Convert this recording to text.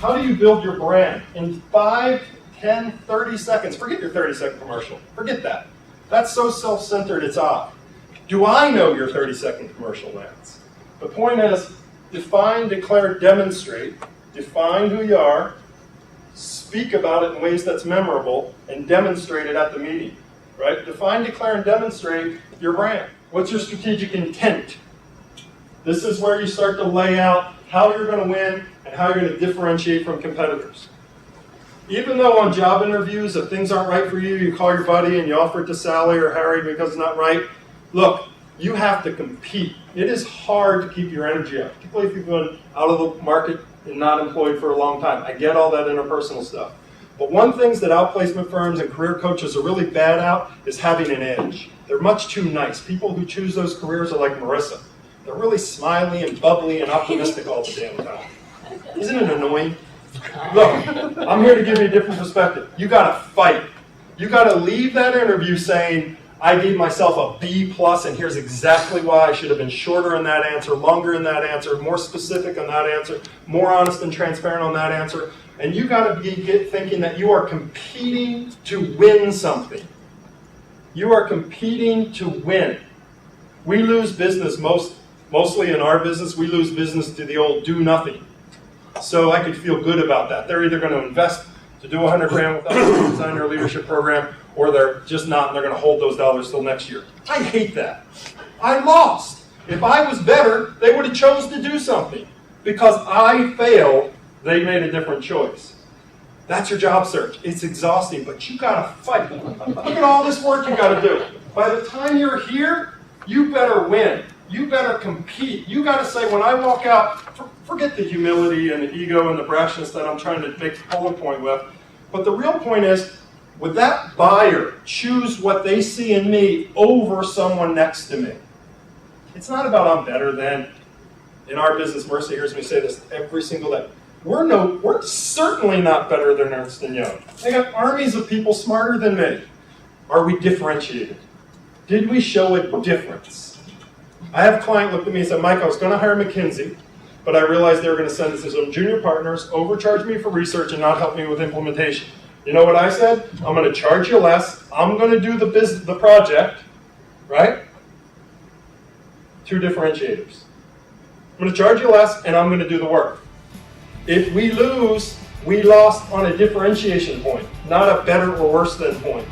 How do you build your brand? In 5, 10, 30 seconds. Forget your 30-second commercial. Forget that. That's so self-centered, it's off. Do I know your 30-second commercial lands? The point is, define, declare, demonstrate. Define who you are, speak about it in ways that's memorable, and demonstrate it at the meeting. Right? Define, declare, and demonstrate your brand. What's your strategic intent? This is where you start to lay out how you're going to win and how you're going to differentiate from competitors. Even though on job interviews, if things aren't right for you, you call your buddy and you offer it to Sally or Harry because it's not right. Look, you have to compete. It is hard to keep your energy up, particularly if you've been out of the market and not employed for a long time. I get all that interpersonal stuff. But one thing that outplacement firms and career coaches are really bad at is having an edge. They're much too nice. People who choose those careers are like Marissa. They're really smiley and bubbly and optimistic all the damn time. Isn't it annoying? Look, I'm here to give you a different perspective. You got to fight. You got to leave that interview saying, I gave myself a B+, and here's exactly why. I should have been shorter in that answer, longer in that answer, more specific on that answer, more honest and transparent on that answer. And you got to be thinking that you are competing to win something. You are competing to win. We lose business mostly in our business. We lose business to the old do nothing. So I could feel good about that. They're either going to invest to do $100 grand without a design or leadership program, or they're just not, and they're going to hold those dollars till next year. I hate that. I lost. If I was better, they would have chose to do something. Because I failed, they made a different choice. That's your job search. It's exhausting, but you got to fight. Look at all this work you got to do. By the time you're here, you better win. You better compete. You got to say, when I walk out, forget the humility and the ego and the brashness that I'm trying to make the polling point with. But the real point is, would that buyer choose what they see in me over someone next to me? It's not about I'm better than. In our business, Marissa hears me say this every single day. We're certainly not better than Ernst & Young. They got armies of people smarter than me. Are we differentiated? Did we show a difference? I have a client look at me and said, Mike, I was going to hire McKinsey, but I realized they were going to send us to some junior partners, overcharge me for research, and not help me with implementation. You know what I said? I'm going to charge you less. I'm going to do the project, right? 2 differentiators. I'm going to charge you less, and I'm going to do the work. If we lose, we lost on a differentiation point, not a better or worse than point.